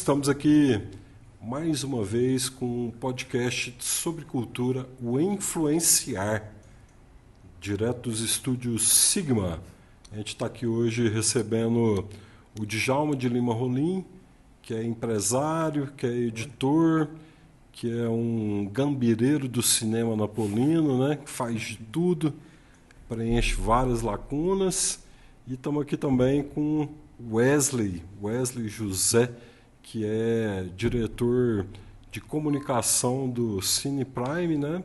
Estamos aqui mais uma vez com um podcast sobre cultura, o Influenciar, direto dos estúdios Sigma. A gente está aqui hoje recebendo o Djalma de Lima Rolim, que é empresário, que é editor, que é um gambireiro do cinema napolino, né? Que faz de tudo, preenche várias lacunas. E estamos aqui também com Wesley José, que é diretor de comunicação do Cine Prime, né?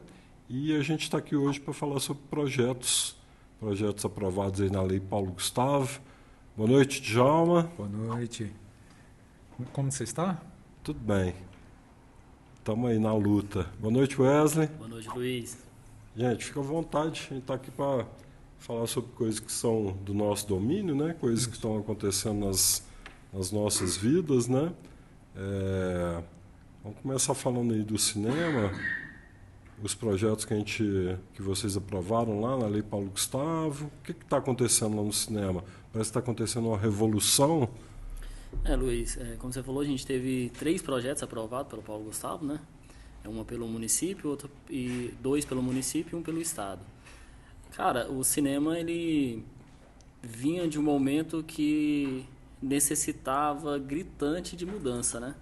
E a gente está aqui hoje para falar sobre projetos aprovados aí na Lei Paulo Gustavo. Boa noite, Djalma. Boa noite. Como você está? Tudo bem. Estamos aí na luta. Boa noite, Wesley. Boa noite, Luiz. Gente, fica à vontade. A gente está aqui para falar sobre coisas que são do nosso domínio, né? Coisas que estão acontecendo nas nossas vidas, né? Vamos começar falando aí do cinema, os projetos que vocês aprovaram lá na Lei Paulo Gustavo. O que está acontecendo lá no cinema? Parece que está acontecendo uma revolução. Luiz, como você falou, a gente teve 3 projetos aprovados pelo Paulo Gustavo, né? Uma pelo município, e 2 pelo município e 1 pelo estado. Cara, o cinema, ele vinha de um momento que necessitava gritante de mudança, né?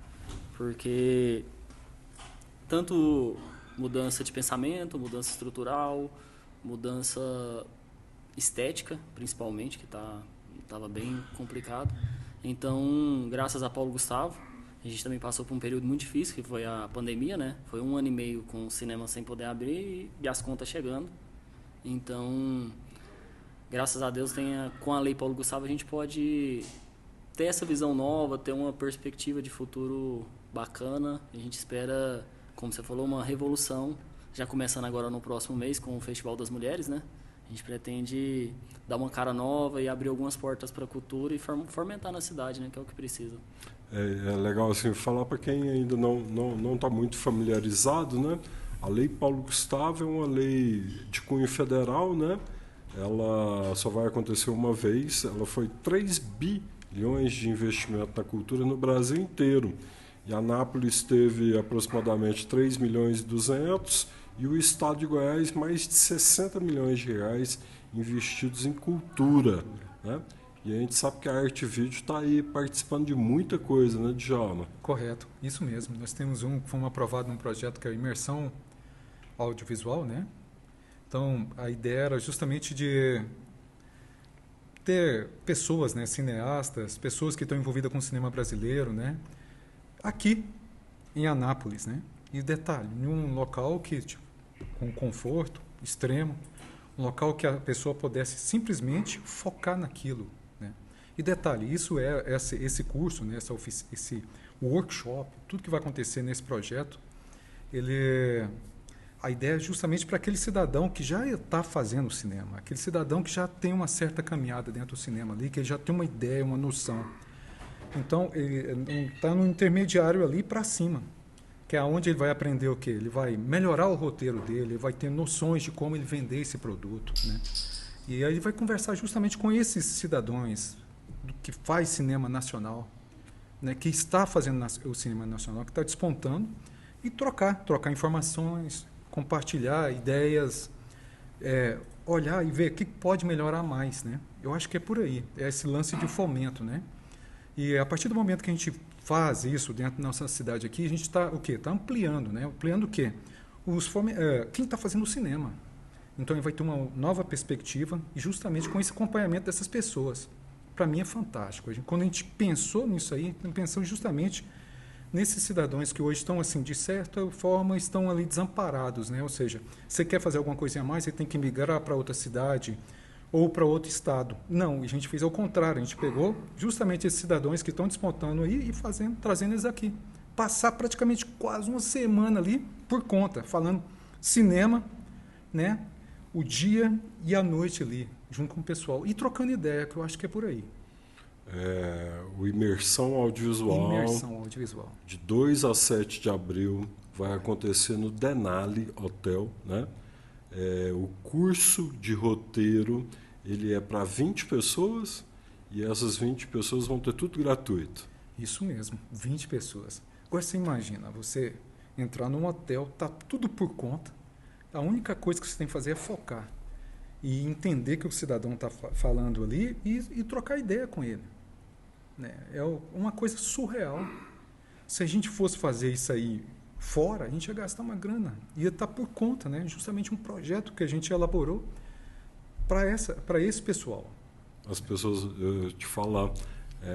Porque tanto mudança de pensamento, mudança estrutural, mudança estética, principalmente, que estava bem complicado. Então, graças a Paulo Gustavo, a gente também passou por um período muito difícil, que foi a pandemia, né? Foi 1 ano e meio com o cinema sem poder abrir e as contas chegando. Então, graças a Deus, com a Lei Paulo Gustavo, a gente pode ter essa visão nova, ter uma perspectiva de futuro bacana. A gente espera, como você falou, uma revolução, já começando agora no próximo mês com o Festival das Mulheres, né? A gente pretende dar uma cara nova e abrir algumas portas para a cultura e fomentar na cidade, né? Que é o que precisa. É legal assim, falar para quem ainda não está muito familiarizado, né? A Lei Paulo Gustavo é uma lei de cunho federal, né? Ela só vai acontecer uma vez. Ela foi 3 bilhões de investimento na cultura no Brasil inteiro. E Anápolis teve aproximadamente 3 milhões e 200 e o estado de Goiás mais de 60 milhões de reais investidos em cultura, né? E a gente sabe que a Arte Vídeo está aí participando de muita coisa, né, Djalma? Correto, isso mesmo. Nós temos fomos aprovados num projeto que é a imersão audiovisual, né? Então, a ideia era justamente de ter pessoas, né, cineastas, pessoas que estão envolvidas com o cinema brasileiro, né, aqui em Anápolis, né? E detalhe, em um local que com conforto extremo, um local que a pessoa pudesse simplesmente focar naquilo, né? E detalhe, isso esse curso, né, esse workshop, tudo que vai acontecer nesse projeto, a ideia é justamente para aquele cidadão que já está fazendo cinema, aquele cidadão que já tem uma certa caminhada dentro do cinema ali, que ele já tem uma ideia, uma noção. Então, ele está no intermediário ali para cima, que é onde ele vai aprender o quê? Ele vai melhorar o roteiro dele, ele vai ter noções de como ele vender esse produto, né? E aí ele vai conversar justamente com esses cidadãos que faz cinema nacional, né? Que está fazendo o cinema nacional, que está despontando, e trocar informações, compartilhar ideias, olhar e ver o que pode melhorar mais, né? Eu acho que é por aí, é esse lance de fomento, né? E a partir do momento que a gente faz isso dentro da nossa cidade aqui, a gente está o quê? Está ampliando, né? Ampliando o quê? Quem está fazendo o cinema. Então, ele vai ter uma nova perspectiva e justamente com esse acompanhamento dessas pessoas. Para mim é fantástico. Quando a gente pensou nisso aí, pensamos justamente nesses cidadãos que hoje estão, assim, de certa forma, estão ali desamparados, né? Ou seja, você quer fazer alguma coisa a mais, você tem que migrar para outra cidade ou para outro estado. Não, a gente fez ao contrário, a gente pegou justamente esses cidadãos que estão despontando aí e trazendo eles aqui. Passar praticamente quase uma semana ali por conta, falando cinema, né? O dia e a noite ali, junto com o pessoal. E trocando ideia, que eu acho que é por aí. O Imersão Audiovisual. De 2 a 7 de abril vai acontecer no Denali Hotel, né? O curso de roteiro ele é para 20 pessoas e essas 20 pessoas vão ter tudo gratuito. Isso mesmo, 20 pessoas. Agora você imagina, você entrar num hotel, tá tudo por conta, a única coisa que você tem que fazer é focar e entender que o cidadão está falando ali e trocar ideia com ele. Né? É uma coisa surreal. Se a gente fosse fazer isso aí fora, a gente ia gastar uma grana. Ia estar por conta, né? Justamente um projeto que a gente elaborou para esse pessoal. As pessoas, eu te falar,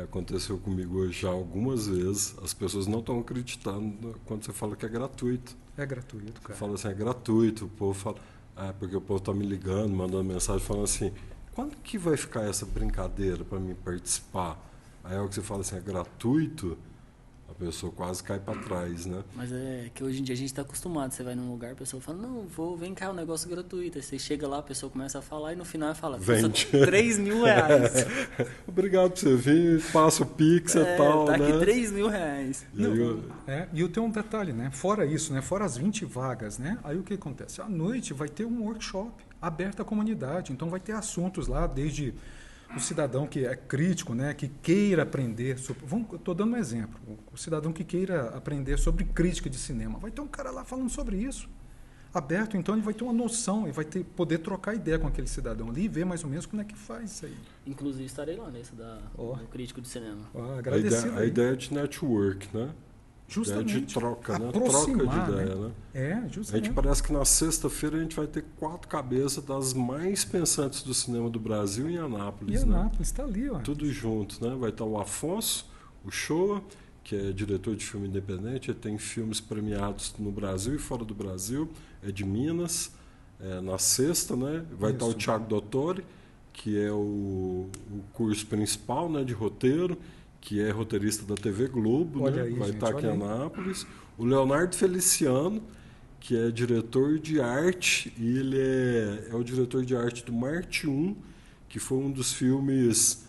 aconteceu comigo hoje já algumas vezes, as pessoas não estão acreditando quando você fala que é gratuito. É gratuito, cara. Você fala assim, é gratuito, o povo fala, porque o povo está me ligando, mandando mensagem, falando assim, quando que vai ficar essa brincadeira para mim participar? Aí é o que você fala assim, é gratuito, a pessoa quase cai para trás, né? Mas é que hoje em dia a gente está acostumado. Você vai num lugar, a pessoa fala, não, vem cá, é um negócio gratuito. Aí você chega lá, a pessoa começa a falar e no final fala, vende. R$3.000. Obrigado por você vir, passa o Pix e tal, tá aqui né? R$3.000. E eu tenho um detalhe, né? Fora isso, né? Fora as 20 vagas, né? Aí o que acontece? À noite vai ter um workshop aberto à comunidade. Então vai ter assuntos lá, desde o cidadão que é crítico, né, que queira aprender sobre... Estou dando um exemplo. O cidadão que queira aprender sobre crítica de cinema. Vai ter um cara lá falando sobre isso. Aberto, então ele vai ter uma noção e vai poder trocar ideia com aquele cidadão ali e ver mais ou menos como é que faz isso aí. Inclusive estarei lá nesse do crítico de cinema. Agradecido. A ideia é de network, né? Justamente. De troca, né? Aproximar, Troca de ideia, né? Justamente. A gente parece que na sexta-feira a gente vai ter 4 cabeças das mais pensantes do cinema do Brasil em Anápolis. E Anápolis está ali, ó. Tudo junto, né? Vai estar o Afonso, o Shoa, que é diretor de filme independente, ele tem filmes premiados no Brasil e fora do Brasil, é de Minas, na sexta, né? Vai estar o Thiago Dottori, que é o curso principal, né, de roteiro, que é roteirista da TV Globo, olha, né? Aí, vai gente, estar aqui em Anápolis. O Leonardo Feliciano, que é diretor de arte, e ele é o diretor de arte do Marte 1, que foi um dos filmes,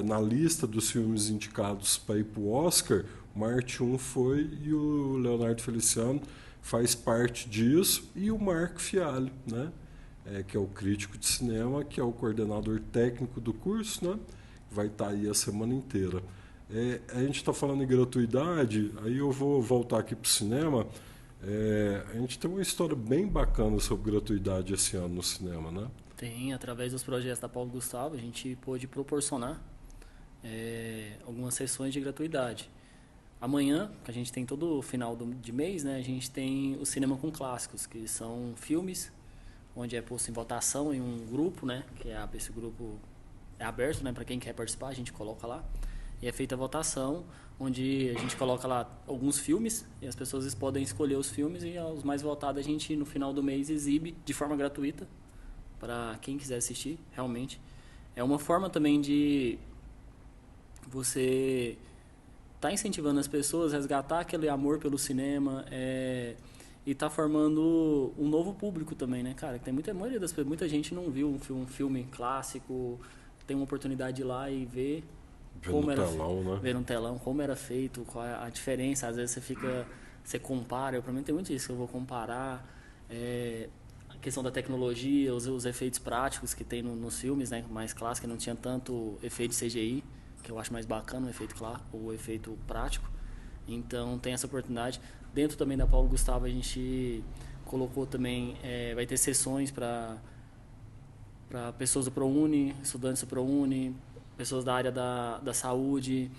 na lista dos filmes indicados para ir para o Oscar, Marte 1 foi, e o Leonardo Feliciano faz parte disso, e o Marco Fialho, né? Que é o crítico de cinema, que é o coordenador técnico do curso, né? Vai estar aí a semana inteira. A gente está falando em gratuidade, aí eu vou voltar aqui para o cinema. A gente tem uma história bem bacana sobre gratuidade esse ano no cinema, né? Tem, através dos projetos da Paulo Gustavo, a gente pôde proporcionar algumas sessões de gratuidade. Amanhã, que a gente tem todo final de mês, né, a gente tem o Cinema com Clássicos, que são filmes onde é posto em votação em um grupo, né, esse grupo é aberto, né, para quem quer participar, a gente coloca lá. E é feita a votação, onde a gente coloca lá alguns filmes e as pessoas podem escolher os filmes e os mais votados a gente, no final do mês, exibe de forma gratuita para quem quiser assistir, realmente. É uma forma também de você estar incentivando as pessoas a resgatar aquele amor pelo cinema e tá formando um novo público também, né, cara? Tem muita gente não viu um filme clássico, tem uma oportunidade de ir lá e ver ver no telão como era feito, qual é a diferença. Às vezes você compara, para mim tem muito isso, eu vou comparar a questão da tecnologia, os efeitos práticos que tem nos filmes, né, mais clássicos, não tinha tanto efeito CGI, que eu acho mais bacana o efeito prático. Então tem essa oportunidade. Dentro também da Paulo Gustavo a gente colocou também, vai ter sessões para pessoas do ProUni, estudantes do ProUni, pessoas da área da saúde,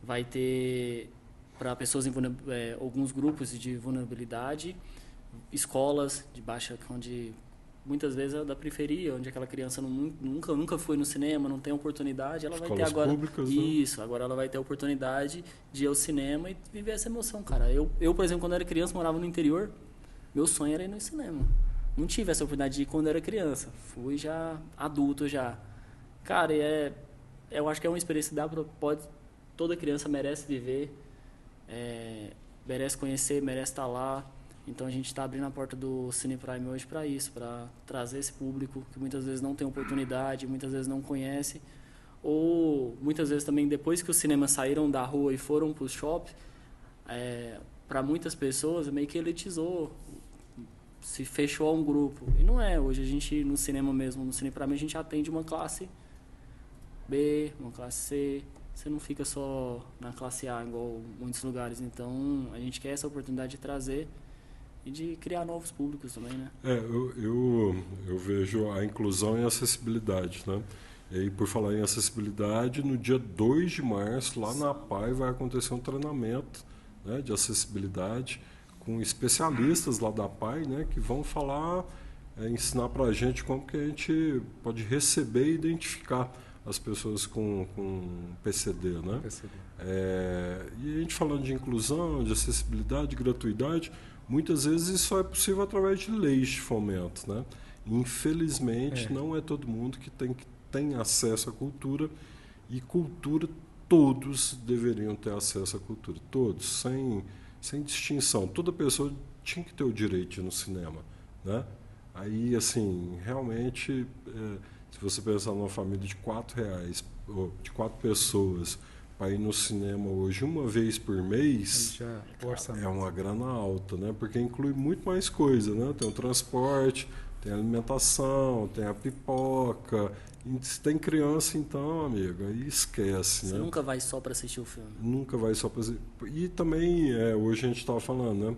vai ter para pessoas em alguns grupos de vulnerabilidade, escolas de baixa, onde muitas vezes é da periferia, onde aquela criança nunca foi no cinema, não tem oportunidade, ela vai ter agora públicas, isso, né? Agora ela vai ter a oportunidade de ir ao cinema e viver essa emoção, cara. Eu, por exemplo, quando era criança, morava no interior, meu sonho era ir no cinema. Não tive essa oportunidade de ir quando era criança, fui já adulto já. Cara, eu acho que é uma experiência que toda criança merece viver, merece conhecer, merece estar lá. Então a gente está abrindo a porta do Cine Prime hoje para isso, para trazer esse público que muitas vezes não tem oportunidade, muitas vezes não conhece, ou muitas vezes também depois que os cinemas saíram da rua e foram para os shoppings, para muitas pessoas meio que elitizou, se fechou a um grupo. E não é, hoje a gente no cinema mesmo, no Cine Prime, a gente atende uma classe B, uma classe C, você não fica só na classe A, igual muitos lugares. Então, a gente quer essa oportunidade de trazer e de criar novos públicos também, né? Eu vejo a inclusão e a acessibilidade, né? E aí, por falar em acessibilidade, no dia 2 de março, lá na APAI, vai acontecer um treinamento, né, de acessibilidade com especialistas lá da APAI, né, que vão falar, ensinar para a gente como que a gente pode receber e identificar as pessoas com PCD, né? PCD. E a gente falando de inclusão, de acessibilidade, de gratuidade, muitas vezes isso só é possível através de leis de fomento, né? Infelizmente, não é todo mundo que tem acesso à cultura, e cultura, todos deveriam ter acesso à cultura, todos, sem distinção. Toda pessoa tinha que ter o direito de ir no cinema, né? Aí, assim, realmente, se você pensar numa família de R$4, ou de 4 pessoas, para ir no cinema hoje uma vez por mês, é uma grana alta, né? Porque inclui muito mais coisa, né? Tem o transporte, tem a alimentação, tem a pipoca. E se tem criança, então, amigo, aí esquece. Você né? nunca vai só para assistir o filme. Nunca vai só para... E também, hoje a gente estava falando, né?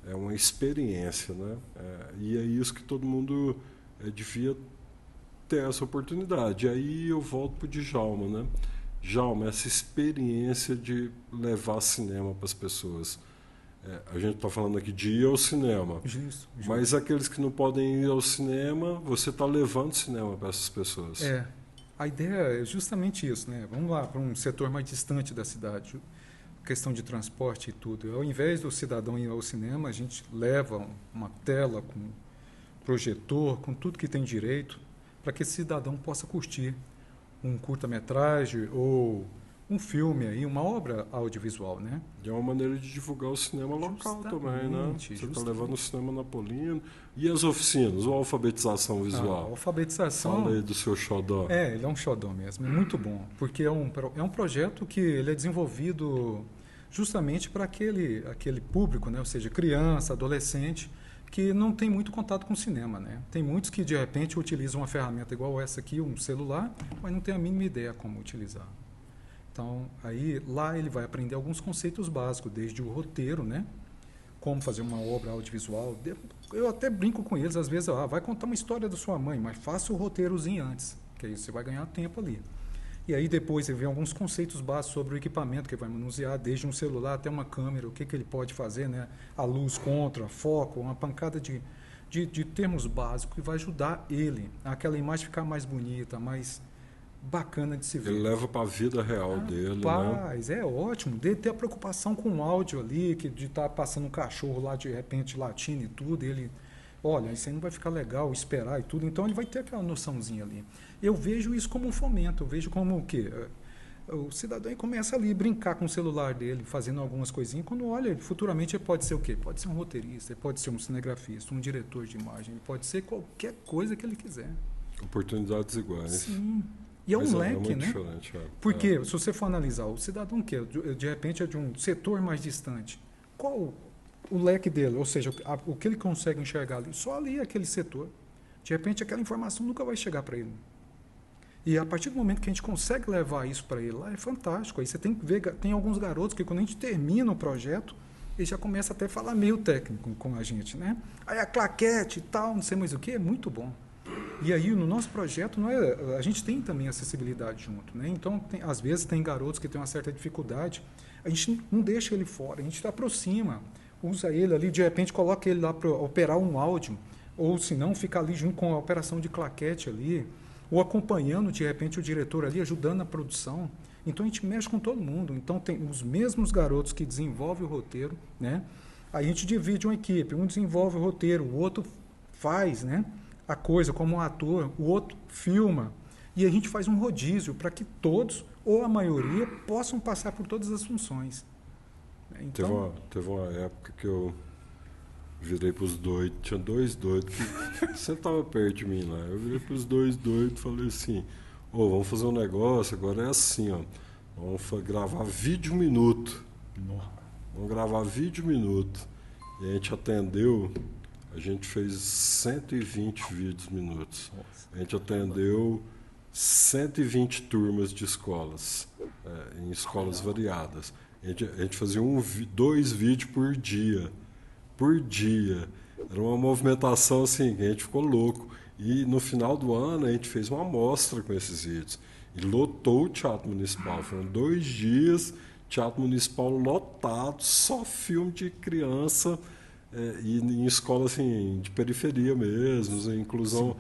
É uma experiência, né? E é isso que todo mundo devia ter essa oportunidade. E aí eu volto para o Djalma, né? Djalma, essa experiência de levar cinema para as pessoas. A gente está falando aqui de ir ao cinema, Isso. mas aqueles que não podem ir ao cinema, você está levando cinema para essas pessoas. A ideia é justamente isso, né? Vamos lá para um setor mais distante da cidade, questão de transporte e tudo. Ao invés do cidadão ir ao cinema, a gente leva uma tela com projetor, com tudo que tem direito, para que esse cidadão possa curtir um curta-metragem ou um filme aí, uma obra audiovisual, né? E é uma maneira de divulgar o cinema local também, né? Você está levando o cinema napolino. E as oficinas, ou a alfabetização visual? A alfabetização... Fala aí do seu xodó. Ele é um xodó mesmo, é muito bom, porque é um projeto que ele é desenvolvido justamente para aquele público, né? Ou seja, criança, adolescente, que não tem muito contato com o cinema, né? Tem muitos que, de repente, utilizam uma ferramenta igual essa aqui, um celular, mas não tem a mínima ideia como utilizar. Então, aí, lá ele vai aprender alguns conceitos básicos, desde o roteiro, né? Como fazer uma obra audiovisual. Eu até brinco com eles, às vezes, vai contar uma história da sua mãe, mas faça o roteirozinho antes, que aí você vai ganhar tempo ali. E aí depois ele vê alguns conceitos básicos sobre o equipamento que vai manusear, desde um celular até uma câmera, o que ele pode fazer, né? A luz contra, foco, uma pancada de termos básicos que vai ajudar ele a aquela imagem ficar mais bonita, mais bacana de se ver. Ele leva para a vida real dele, né? É ótimo. Dele ter a preocupação com o áudio ali, de estar passando um cachorro lá de repente latindo e tudo, ele, olha, isso aí não vai ficar legal, esperar e tudo, então ele vai ter aquela noçãozinha ali. Eu vejo isso como um fomento, eu vejo como o quê? O cidadão começa ali a brincar com o celular dele, fazendo algumas coisinhas, quando olha, futuramente ele pode ser o quê? Pode ser um roteirista, ele pode ser um cinegrafista, um diretor de imagem, ele pode ser qualquer coisa que ele quiser. Oportunidades iguais. Sim. E é um leque, né? Porque, se você for analisar, o cidadão que de repente é de um setor mais distante, qual o leque dele? Ou seja, o que ele consegue enxergar ali? Só ali aquele setor. De repente, aquela informação nunca vai chegar para ele. E a partir do momento que a gente consegue levar isso para ele lá, é fantástico. Aí você tem que ver, tem alguns garotos que quando a gente termina o projeto, ele já começa até a falar meio técnico com a gente, né? Aí a claquete e tal, não sei mais o que, é muito bom. E aí, no nosso projeto, a gente tem também acessibilidade junto, né? Então, às vezes, tem garotos que têm uma certa dificuldade, a gente não deixa ele fora, a gente aproxima, usa ele ali, de repente, coloca ele lá para operar um áudio, ou se não, fica ali junto com a operação de claquete ali, ou acompanhando, de repente, o diretor ali, ajudando na produção. Então, a gente mexe com todo mundo. Então, tem os mesmos garotos que desenvolvem o roteiro, né? Aí a gente divide uma equipe, um desenvolve o roteiro, o outro faz, né? A coisa como um ator, o outro filma, e a gente faz um rodízio para que todos, ou a maioria, possam passar por todas as funções. Então, teve uma época que eu virei para os doidos, tinha 2 doidos que sentavam perto de mim lá, eu virei para os 2 doidos e falei assim, vamos fazer um negócio, agora é assim, vamos gravar vídeo minuto. Vamos gravar vídeo minuto. E a gente atendeu... A gente fez 120 vídeos minutos. A gente atendeu 120 turmas de escolas, em escolas variadas. A gente fazia 2 vídeos por dia. Por dia. Era uma movimentação assim, que a gente ficou louco. E no final do ano a gente fez uma amostra com esses vídeos. E lotou o Teatro Municipal. Foram 2 dias, Teatro Municipal lotado, só filme de criança, e em escola assim, de periferia mesmo, inclusão.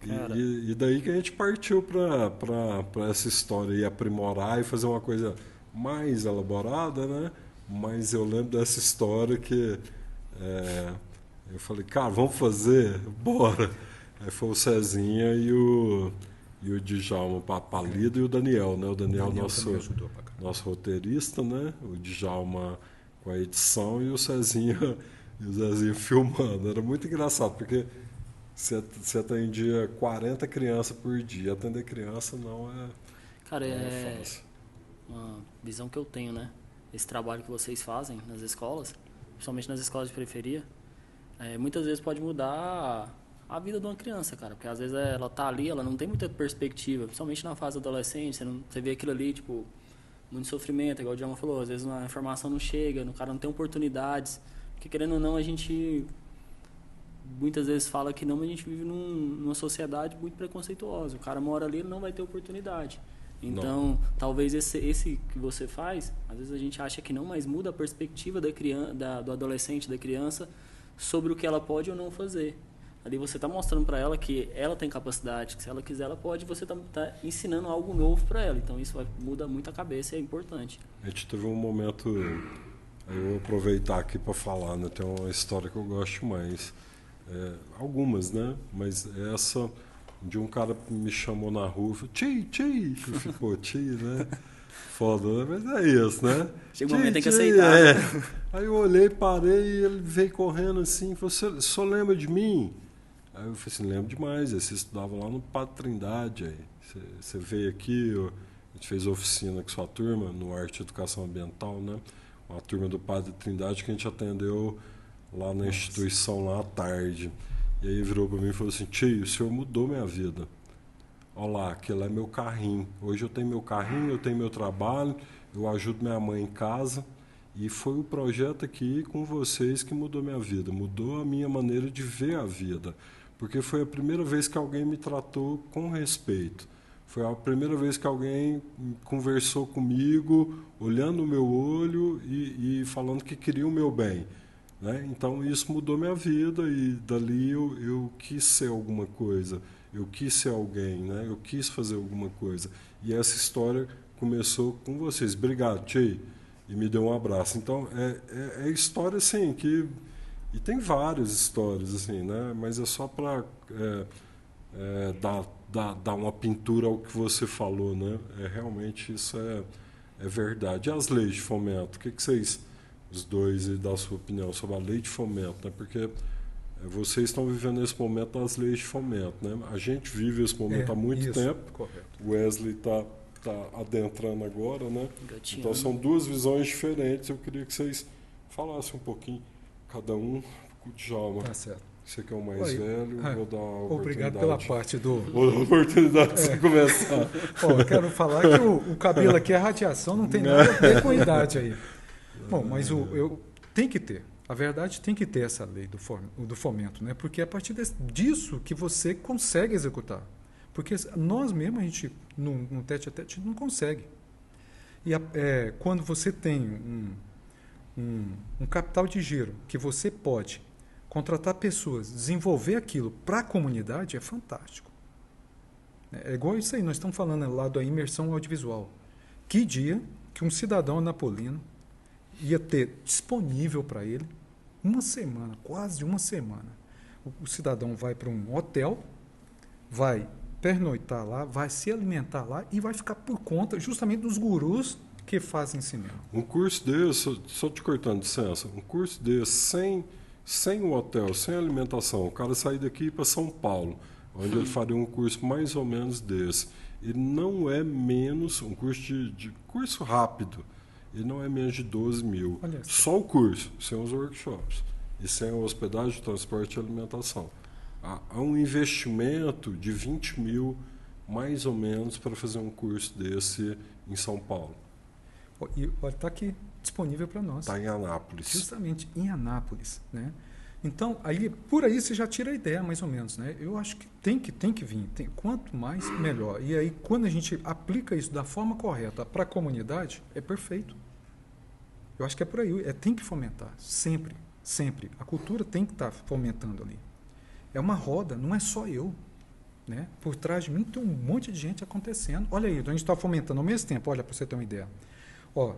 E daí que a gente partiu para essa história e aprimorar e fazer uma coisa mais elaborada, né? Mas eu lembro dessa história que eu falei, cara, vamos fazer? Bora! Aí foi o Cezinha e o Djalma Papalido e o Daniel, né? O Daniel nosso roteirista, né? O Djalma com a edição e o Cezinha filmando. Era muito engraçado, porque você atendia 40 crianças por dia. Atender criança não é, cara, não é fácil. Uma visão que eu tenho, né? Esse trabalho que vocês fazem nas escolas, principalmente nas escolas de periferia, muitas vezes pode mudar a vida de uma criança, cara. Porque às vezes ela tá ali, ela não tem muita perspectiva, principalmente na fase adolescente, você vê aquilo ali, tipo, muito sofrimento, igual o Djalma falou, às vezes a informação não chega, o cara não tem oportunidades. Porque querendo ou não, a gente muitas vezes fala que não, mas a gente vive numa sociedade muito preconceituosa. O cara mora ali, ele não vai ter oportunidade. Então, talvez esse que você faz, às vezes a gente acha que não, mas muda a perspectiva da criança, do adolescente, da criança, sobre o que ela pode ou não fazer. Ali você está mostrando para ela que ela tem capacidade, que se ela quiser ela pode, você está ensinando algo novo para ela. Então isso muda muito a cabeça e é importante. A gente teve um momento, eu vou aproveitar aqui para falar, né? Tem uma história que eu gosto mais. Algumas, né? Mas essa de um cara me chamou na rua e falou, Tchê, eu falei, pô, Tchê, né? Foda, né? Mas é isso, né? Chega um momento tem que aceitar. Aí eu olhei, parei e ele veio correndo assim, falou, você só lembra de mim? Aí eu falei assim, lembro demais, você estudava lá no Padre Trindade, aí você veio aqui, a gente fez oficina com sua turma, no Arte e Educação Ambiental, né? Uma turma do Padre Trindade que a gente atendeu lá na instituição lá à tarde. E aí virou para mim e falou assim, tio, o senhor mudou minha vida. Olha lá, aquele é meu carrinho. Hoje eu tenho meu carrinho, eu tenho meu trabalho, eu ajudo minha mãe em casa. E foi o projeto aqui com vocês que mudou minha vida, mudou a minha maneira de ver a vida. Porque foi a primeira vez que alguém me tratou com respeito. Foi a primeira vez que alguém conversou comigo, olhando o meu olho e falando que queria o meu bem. Né? Então isso mudou minha vida e dali eu quis ser alguma coisa, eu quis ser alguém, né? Eu quis fazer alguma coisa. E essa história começou com vocês. Obrigado, Tchê. E me deu um abraço. Então é história assim que... E tem várias histórias, assim, né? Mas é só para dar uma pintura ao que você falou, né? Realmente isso é verdade. E as leis de fomento? O que vocês, os dois, e dá a sua opinião sobre a lei de fomento? Né? Porque vocês estão vivendo esse momento das leis de fomento, né? A gente vive esse momento há muito tempo. Correto. O Wesley está adentrando agora, né? Gatinho. Então são 2 visões diferentes. Eu queria que vocês falassem um pouquinho, cada um, com o Djalma. Tá certo. Você que é o mais velho, vou dar uma obrigado pela parte do... Vou dar a oportunidade de você começar. Eu quero falar que o cabelo aqui, a radiação, não tem nada a ver com a idade aí. Bom, mas tem que ter. A verdade, tem que ter essa lei do fomento, né? Porque é a partir disso que você consegue executar. Porque nós mesmos, a gente, no tete a tete, não consegue. E quando você tem um capital de giro que você pode contratar pessoas, desenvolver aquilo para a comunidade, é fantástico. É igual isso aí, nós estamos falando lá da imersão audiovisual. Que dia que um cidadão napolino ia ter disponível para ele uma semana, quase uma semana. O cidadão vai para um hotel, vai pernoitar lá, vai se alimentar lá e vai ficar por conta justamente dos gurus que fazem cinema. Um curso desse, só te cortando, licença, um curso desse sem o hotel, sem alimentação, o cara sair daqui para São Paulo, onde ele faria um curso mais ou menos desse. Ele não é menos, um curso de curso rápido, ele não é menos de 12 mil. Só o curso, sem os workshops. E sem a hospedagem, transporte e alimentação. Há um investimento de 20 mil mais ou menos, para fazer um curso desse em São Paulo? E está aqui disponível para nós. Está em Anápolis. Justamente em Anápolis, né? Então, aí, por aí você já tira a ideia, mais ou menos, né? Eu acho que tem que vir. Quanto mais, melhor. E aí, quando a gente aplica isso da forma correta para a comunidade, é perfeito. Eu acho que é por aí. Tem que fomentar. Sempre. Sempre. A cultura tem que estar fomentando ali. É uma roda, não é só eu. Né? Por trás de mim tem um monte de gente acontecendo. Olha aí, então a gente está fomentando ao mesmo tempo. Olha, para você ter uma ideia. Ó,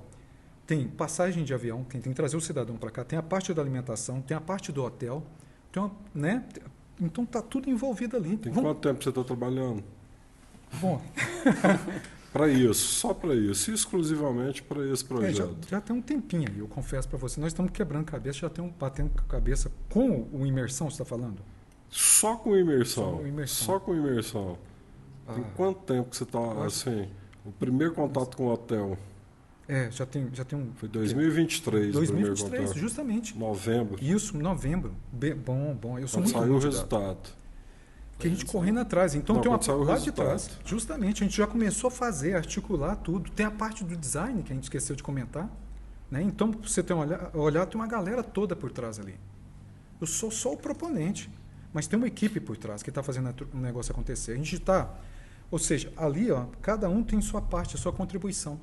tem passagem de avião, tem que trazer o cidadão para cá, tem a parte da alimentação, tem a parte do hotel, né? Então está tudo envolvido ali. Tem quanto tempo você está trabalhando? Bom, para isso, só para isso, exclusivamente para esse projeto. Já tem um tempinho aí, eu confesso para você. Nós estamos quebrando cabeça, já estamos batendo cabeça com o imersão, você está falando? Só com imersão? Só com imersão. Só com imersão. Tem quanto tempo que você está assim? O primeiro contato com o hotel? Já tem um... Foi 2023 o primeiro contato. Justamente. Novembro. Isso, novembro. Bom. Eu sou muito saiu o resultado. Que a gente correndo atrás. Então não, tem uma parte lá de trás. Justamente, a gente já começou a fazer, articular tudo. Tem a parte do design, que a gente esqueceu de comentar. Né? Então, pra você ter um olhar, tem uma galera toda por trás ali. Eu sou só o proponente. Mas tem uma equipe por trás que está fazendo o negócio acontecer. A gente está... Ou seja, ali, ó, cada um tem sua parte, a sua contribuição.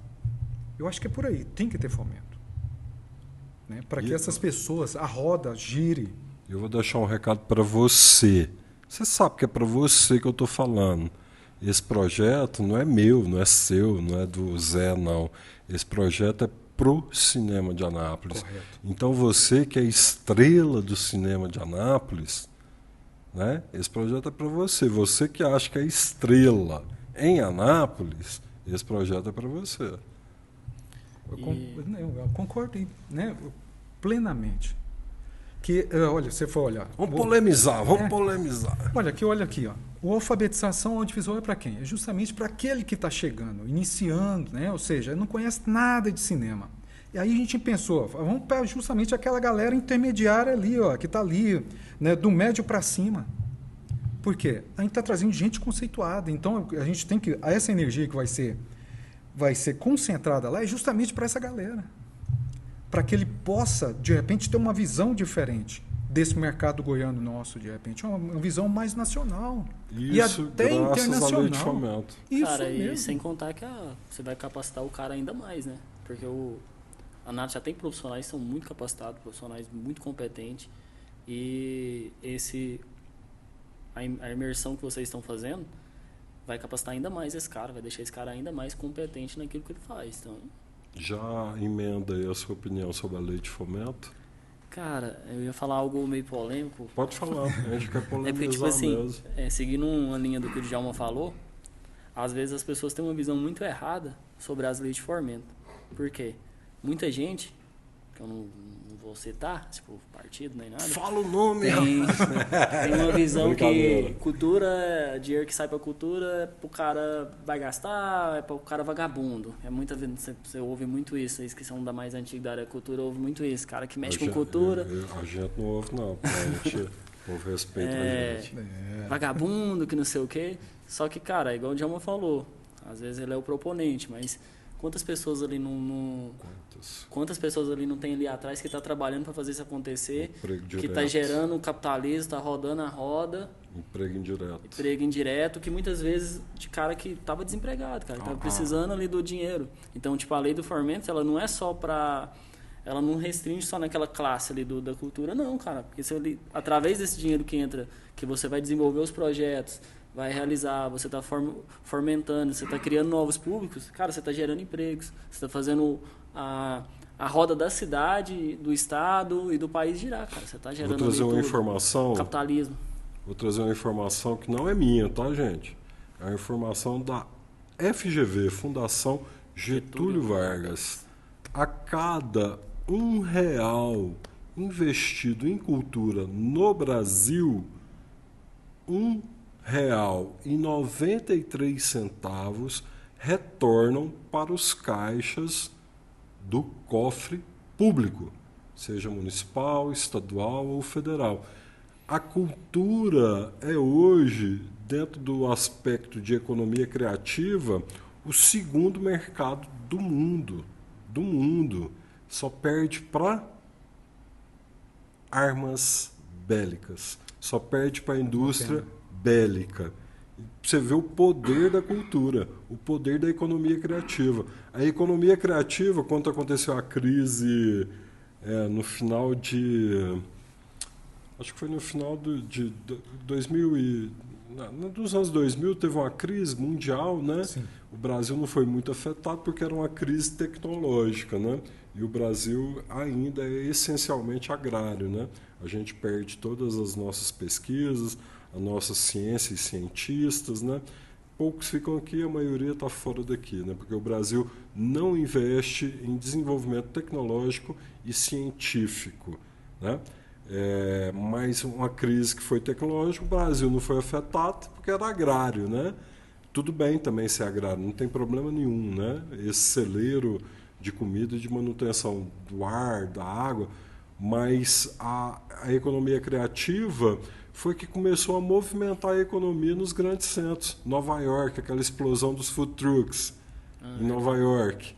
Eu acho que é por aí, tem que ter fomento. Né? Para que essas pessoas, a roda gire. Eu vou deixar um recado para você. Você sabe que é para você que eu estou falando. Esse projeto não é meu, não é seu, não é do Zé, não. Esse projeto é pro cinema de Anápolis. Correto. Então você que é estrela do cinema de Anápolis, né? Esse projeto é para você. Você que acha que é estrela em Anápolis, esse projeto é para você. Eu concordo, né? Plenamente. Que, olha, você for olhar. Vamos polemizar. Olha aqui, ó. O alfabetização audiovisual é para quem? É justamente para aquele que está chegando, iniciando, né? Ou seja, não conhece nada de cinema. E aí a gente pensou, vamos para justamente aquela galera intermediária ali, ó, que está ali, né, do médio para cima. Por quê? A gente está trazendo gente conceituada. Então a gente tem que. Essa energia que vai ser concentrada lá é justamente para essa galera. Para que ele possa, de repente, ter uma visão diferente desse mercado goiano nosso, de repente. Uma visão mais nacional. Isso, e até internacional. À lei de fomento. Isso cara, mesmo. E sem contar que você vai capacitar o cara ainda mais, né? Porque a NAT já tem profissionais que são muito capacitados, profissionais muito competentes. E a imersão que vocês estão fazendo vai capacitar ainda mais esse cara, vai deixar esse cara ainda mais competente naquilo que ele faz. Então, já emenda aí a sua opinião sobre a lei de fomento? Cara, eu ia falar algo meio polêmico. Pode falar, a gente quer polemizar porque, tipo assim, mesmo. Seguindo uma linha do que o Djalma falou, às vezes as pessoas têm uma visão muito errada sobre as leis de fomento. Por quê? Muita gente, que eu não vou citar, tipo, partido nem nada. Fala o nome! Tem uma visão que cultura, dinheiro que sai pra cultura é pro cara vai gastar, é pro cara vagabundo. É muita vezes você ouve muito isso, vocês que são da mais antiga da área da cultura ouve muito isso. Cara que mexe com cultura. A gente não ouve, não. A gente ouve respeito a gente. Vagabundo, que não sei o quê. Só que, cara, igual o Djalma falou, às vezes ele é o proponente, mas quantas pessoas ali Quantas pessoas ali não tem ali atrás que está trabalhando para fazer isso acontecer, que está gerando o capitalismo, está rodando a roda. Emprego indireto, que muitas vezes de cara que estava desempregado, cara, estava precisando ali do dinheiro. Então, tipo, a lei do fomento, ela não é só para... Ela não restringe só naquela classe ali da cultura, não, cara. Porque se através desse dinheiro que entra, que você vai desenvolver os projetos, vai realizar, você está fomentando, você está criando novos públicos, cara, você está gerando empregos, você está fazendo a roda da cidade, do estado e do país girar, cara. Você está gerando Vou trazer uma informação, capitalismo. Vou trazer uma informação que não é minha, tá, gente? É uma informação da FGV, Fundação Getúlio Vargas. A cada R$1 investido em cultura no Brasil, R$1,93 retornam para os caixas do cofre público, seja municipal, estadual ou federal. A cultura é hoje, dentro do aspecto de economia criativa, o segundo mercado do mundo. Do mundo. Só perde para armas bélicas. Só perde para a indústria bélica. Você vê o poder da cultura, o poder da economia criativa. A economia criativa, quando aconteceu a crise no final de... Acho que foi no final de 2000 nos anos 2000 teve uma crise mundial, né? Sim. O Brasil não foi muito afetado porque era uma crise tecnológica, né? E o Brasil ainda é essencialmente agrário, né? A gente perde todas as nossas pesquisas, a nossa ciência e cientistas, né? Poucos ficam aqui, a maioria está fora daqui, né? Porque o Brasil não investe em desenvolvimento tecnológico e científico, né? Mais uma crise que foi tecnológica, o Brasil não foi afetado porque era agrário, né? Tudo bem também ser agrário, não tem problema nenhum, né? Esse celeiro de comida e de manutenção do ar, da água, mas a economia criativa foi que começou a movimentar a economia nos grandes centros. Nova York, aquela explosão dos food trucks em Nova York.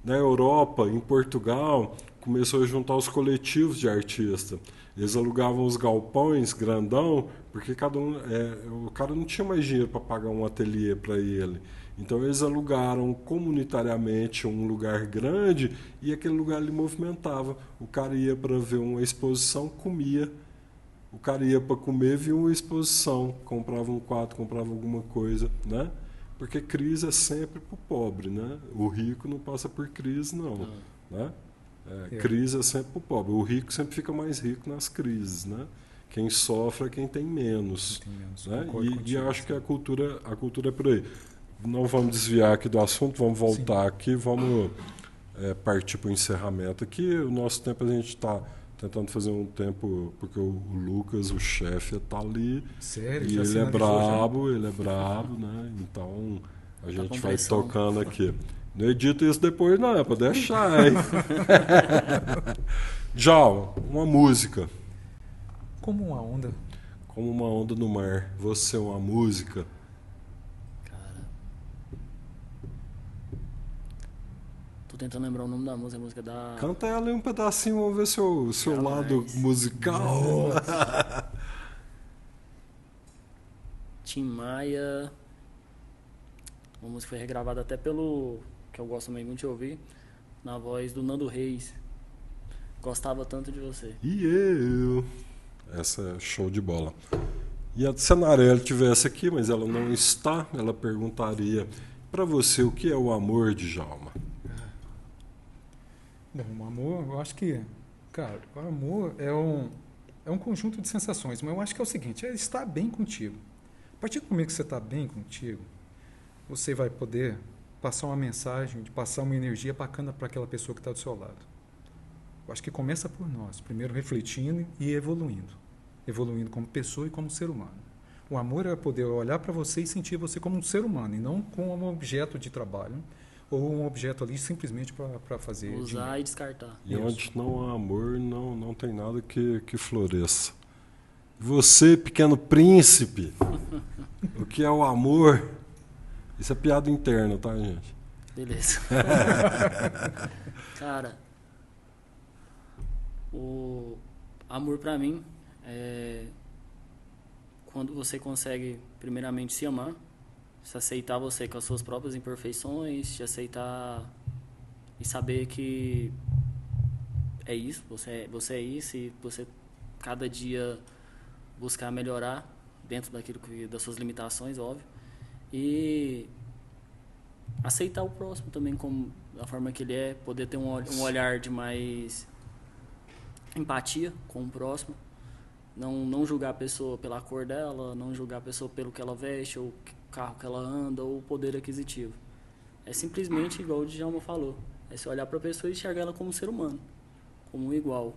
Na Europa, em Portugal, começou a juntar os coletivos de artistas. Eles alugavam os galpões grandão, porque o cara não tinha mais dinheiro para pagar um ateliê para ele. Então eles alugaram comunitariamente um lugar grande e aquele lugar ele movimentava. O cara ia para ver uma exposição, comia. O cara ia para comer, via uma exposição, comprava um quadro, comprava alguma coisa, né? Porque crise é sempre para o pobre, né? O rico não passa por crise, não. Né? Crise é sempre para o pobre. O rico sempre fica mais rico nas crises, né? Quem sofre é quem tem menos. Né? E acho que a cultura é por aí. Não vamos desviar aqui do assunto, vamos voltar aqui, vamos partir para o encerramento aqui. O nosso tempo a gente está tentando fazer um tempo, porque o Lucas, o chefe, está ali. Sério? E ele é brabo, né? Então a gente vai tocando aqui. Não edito isso depois, não, é para deixar, hein? Djalma, uma música. Como uma onda. Como uma onda no mar. Você é uma música. Cara. Tô tentando lembrar o nome da música, a música da... Canta ela aí um pedacinho, vamos ver seu lado musical. Tim Maia. Uma música foi regravada até pelo... que eu gosto também muito de ouvir, na voz do Nando Reis. Gostava tanto de você. E eu. Essa é show de bola. E a Senarelli estivesse aqui, mas ela não está, ela perguntaria para você o que é o amor, Djalma? Bom, o amor, eu acho que, cara, o amor é um conjunto de sensações, mas eu acho que é o seguinte, é estar bem contigo. A partir do momento que você está bem contigo, você vai poder passar uma mensagem, passar uma energia bacana para aquela pessoa que está do seu lado. Eu acho que começa por nós, primeiro refletindo e evoluindo. Evoluindo como pessoa e como ser humano. O amor é poder olhar para você e sentir você como um ser humano, e não como um objeto de trabalho, ou um objeto ali simplesmente para fazer usar dinheiro. e descartar. E onde não há amor, não tem nada que floresça. Você, pequeno príncipe, o que é o amor? Isso é piada interna, tá, gente? Beleza. Cara, o amor pra mim é quando você consegue primeiramente se amar, se aceitar você com as suas próprias imperfeições, se aceitar e saber que é isso, você é isso, e você cada dia buscar melhorar dentro das suas limitações, óbvio. E aceitar o próximo também como da forma que ele é, poder ter um olhar de mais empatia com o próximo, não julgar a pessoa pela cor dela, não julgar a pessoa pelo que ela veste, ou o carro que ela anda, ou o poder aquisitivo. É simplesmente igual o Djalma falou, é você olhar para a pessoa e enxergar ela como um ser humano, como um igual.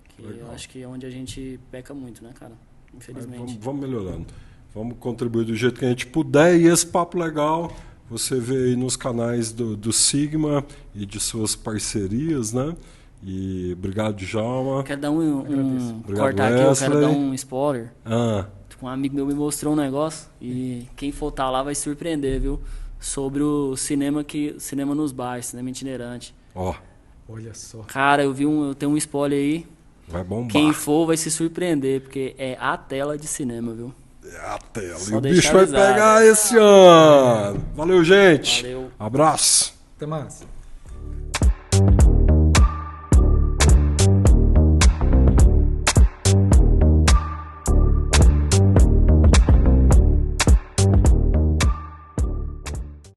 Que eu acho que é onde a gente peca muito, né, cara? Infelizmente. Vamos melhorando. Vamos contribuir do jeito que a gente puder. E esse papo legal, você vê aí nos canais do Sigma e de suas parcerias, né? E obrigado, Djalma. Quero dar um Obrigado, cortar aqui, eu quero Wesley. dar um spoiler. Ah, Um amigo meu me mostrou um negócio e quem for estar lá vai se surpreender, viu? Sobre o cinema nos bares, cinema itinerante. ó, Olha só. Cara, eu tenho um spoiler aí. vai bombar. Quem for vai se surpreender, porque é a tela de cinema, viu? É a tela. Só E o deixar bicho vai avisado. pegar esse ano. Valeu, gente. Valeu. Abraço. Até mais.